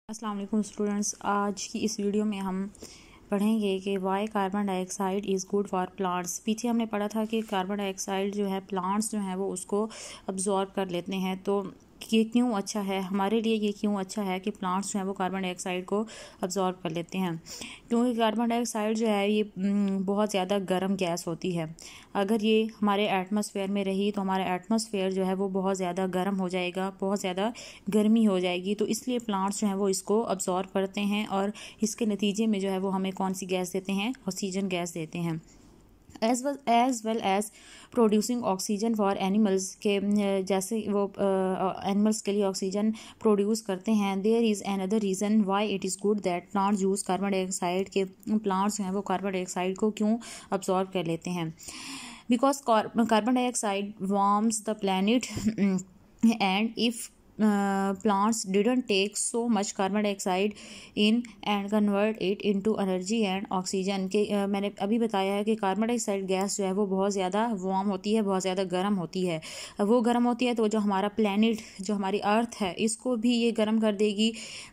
अस्सलाम वालेकुम स्टूडेंट्स, आज की इस वीडियो में हम पढ़ेंगे कि why carbon dioxide is good for plants. पीछे हमने पढ़ा था कि कार्बन डाइऑक्साइड जो है प्लांट्स जो हैं वो उसको अब्जॉर्ब कर लेते हैं। तो ये क्यों अच्छा है हमारे लिए, ये क्यों अच्छा है कि प्लांट्स जो है वो कार्बन डाइऑक्साइड को अब्जॉर्ब कर लेते हैं? क्योंकि कार्बन डाइऑक्साइड जो है ये बहुत ज़्यादा गर्म गैस होती है। अगर ये हमारे एटमॉस्फेयर में रही तो हमारा एटमॉस्फेयर जो है वो बहुत ज़्यादा गर्म हो जाएगा, बहुत ज़्यादा गर्मी हो जाएगी। तो इसलिए प्लांट्स जो हैं वो इसको अब्जॉर्ब करते हैं और इसके नतीजे में जो है वो हमें कौन सी गैस देते हैं? ऑक्सीजन गैस देते हैं। As well as producing oxygen for animals के जैसे वो एनिमल्स के लिए ऑक्सीजन प्रोड्यूस करते हैं। There is another reason why it is good that plants use carbon dioxide के प्लांट्स हैं वो कार्बन डाइऑक्साइड को क्यों अब्जॉर्ब कर लेते हैं? Because carbon dioxide warms the planet and if plants didn't take so much carbon dioxide in and convert it into energy and oxygen के मैंने अभी बताया है कि कार्बन डाइऑक्साइड गैस जो है वो बहुत ज़्यादा वार्म होती है, बहुत ज़्यादा गर्म होती है। वो गर्म होती है तो जो हमारा प्लैनेट, जो हमारी अर्थ है, इसको भी ये गर्म कर देगी।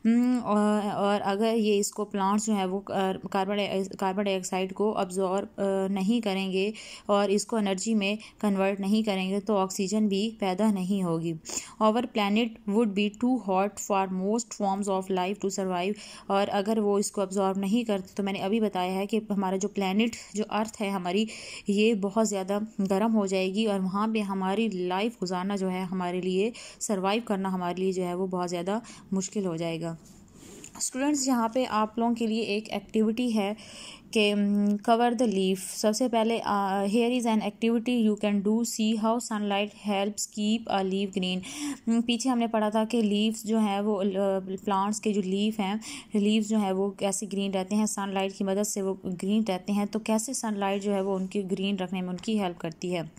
और अगर ये इसको प्लांट्स जो है वो कार्बन डाइऑक्साइड को अब्जॉर्ब नहीं करेंगे और इसको एनर्जी में कन्वर्ट नहीं करेंगे तो ऑक्सीजन भी पैदा नहीं होगी। Our planet would be too hot for most forms of life to survive. और अगर वो इसको अब्जॉर्ब नहीं करते तो मैंने अभी बताया है कि हमारा जो प्लैनेट, जो अर्थ है हमारी, ये बहुत ज़्यादा गर्म हो जाएगी और वहाँ पे हमारी लाइफ गुजारना जो है, हमारे लिए सर्वाइव करना हमारे लिए जो है वो बहुत ज़्यादा मुश्किल हो जाएगा। स्टूडेंट्स, यहाँ पे आप लोगों के लिए एक एक्टिविटी है कि कवर द लीफ। सबसे पहले here is an activity you can do, see how sunlight helps keep a leaf green. पीछे हमने पढ़ा था कि लीव्स जो है वो प्लांट्स के जो लीफ हैं, लीव्स जो है वो कैसे ग्रीन रहते हैं, सनलाइट की मदद से वो ग्रीन रहते हैं। तो कैसे सनलाइट जो है वो उनकी ग्रीन रखने में उनकी हेल्प करती है।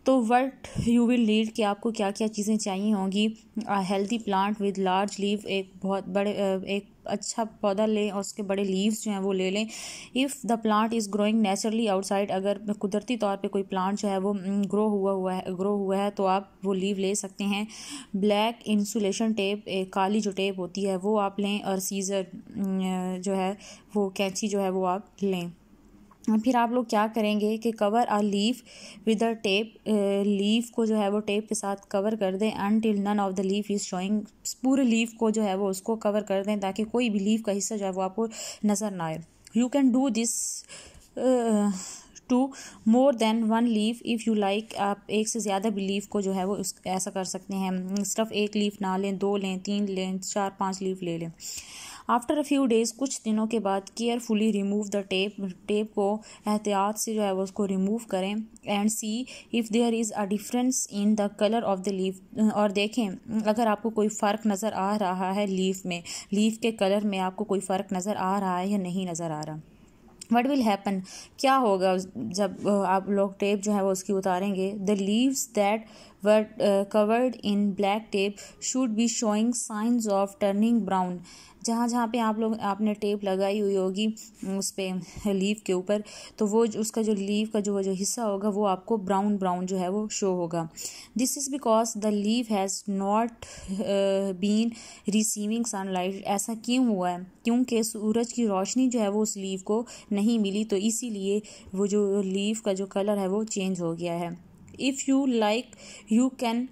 तो व्हाट यू विल नीड, कि आपको क्या क्या चीज़ें चाहिए होंगी। Healthy plant with large leave, एक बहुत बड़े एक अच्छा पौधा लें और उसके बड़े लीव्स जो हैं वो ले लें। If the plant is growing naturally outside, अगर कुदरती तौर पे कोई प्लांट जो है वो ग्रो हुआ है तो आप वो लीव ले सकते हैं। ब्लैक इंसुलेशन टेप, एक काली जो टेप होती है वो आप लें, और सीज़र जो है वो कैंची जो है वो आप लें। फिर आप लोग क्या करेंगे कि cover a leaf with a tape, leaf को जो है वो टेप के साथ कवर कर दें until none of the leaf is showing. पूरे लीफ को जो है वो उसको कवर कर दें ताकि कोई भी लीफ का हिस्सा जो है वो आपको नज़र ना आए। You can do this to more than one leaf if you like. आप एक से ज़्यादा भी लीफ को जो है वो ऐसा कर सकते हैं। सिर्फ एक लीफ ना लें, 2 लें, 3 लें, 4, 5 लीफ ले लें। आफ्टर अ फ्यू डेज़, कुछ दिनों के बाद, carefully remove the tape, tape को एहतियात से जो है वो उसको रिमूव करें। And see if there is a difference in the colour of the leaf, और देखें अगर आपको कोई फ़र्क नज़र आ रहा है लीफ में, लीफ के कलर में आपको कोई फ़र्क नज़र आ रहा है या नहीं नज़र आ रहा। वट विल हैपन, क्या होगा जब आप लोग टेप जो है वो उसकी उतारेंगे। The leaves that were covered in black tape should be showing signs of turning brown. जहाँ जहाँ पे आपने टेप लगाई हुई होगी उस पर लीफ के ऊपर, तो वो उसका जो लीफ का जो हिस्सा होगा वो आपको ब्राउन ब्राउन जो है वो शो होगा। This is because the leaf has not been receiving sunlight. ऐसा क्यों हुआ है? क्योंकि सूरज की रोशनी जो है वो उस लीफ को नहीं मिली, तो इसीलिए वो जो लीफ का जो कलर है वो चेंज हो गया है। If you like you can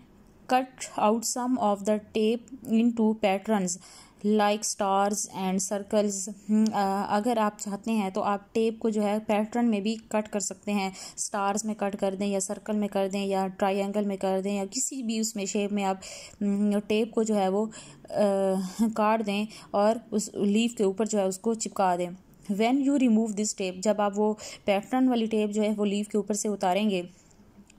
cut out some of the tape into patterns like stars and circles. अगर आप चाहते हैं तो आप टेप को जो है पैटर्न में भी कट कर सकते हैं। स्टार्स में कट कर दें या सर्कल में कर दें या ट्रायंगल में कर दें या किसी भी उसमें शेप में आप टेप को जो है वो काट दें और उस लीफ के ऊपर जो है उसको चिपका दें। When you remove this tape, जब आप वो पैटर्न वाली टेप जो है वो लीफ के ऊपर से उतारेंगे,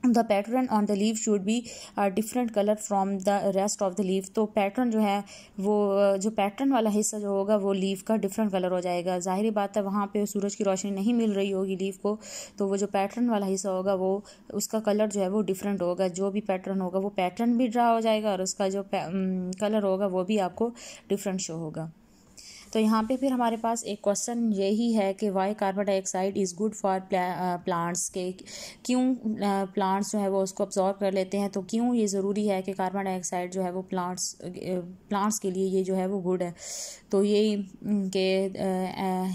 the pattern on the leaf should be different colour from the rest of the leaf. तो पैटर्न जो है वो जो पैटर्न वाला हिस्सा जो होगा वो लीफ का डिफरेंट कलर हो जाएगा। ज़ाहिर बात है वहाँ पे सूरज की रोशनी नहीं मिल रही होगी लीफ को, तो वो जो पैटर्न वाला हिस्सा होगा वो उसका कलर जो है वो डिफरेंट होगा। जो भी पैटर्न होगा वो पैटर्न भी ड्रा हो जाएगा और उसका जो कलर होगा वो भी आपको डिफरेंट शो होगा। तो यहाँ पे फिर हमारे पास एक क्वेश्चन यही है कि why carbon dioxide is good for plants के, क्यों प्लांट्स जो है वो उसको अब्जॉर्ब कर लेते हैं, तो क्यों ये ज़रूरी है कि कार्बन डाइऑक्साइड जो है वो प्लांट्स के लिए ये जो है वो गुड है। तो ये के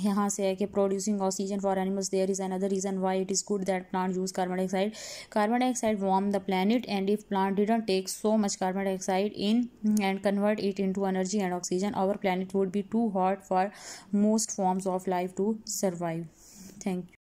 यहाँ से है कि producing oxygen for animals, there is another reason why it is good that plant use carbon dioxide. Carbon dioxide warm the planet, and if plant didn't take so much carbon dioxide in and convert it into energy and oxygen, our planet would be too hot for most forms of life to survive. Thank you.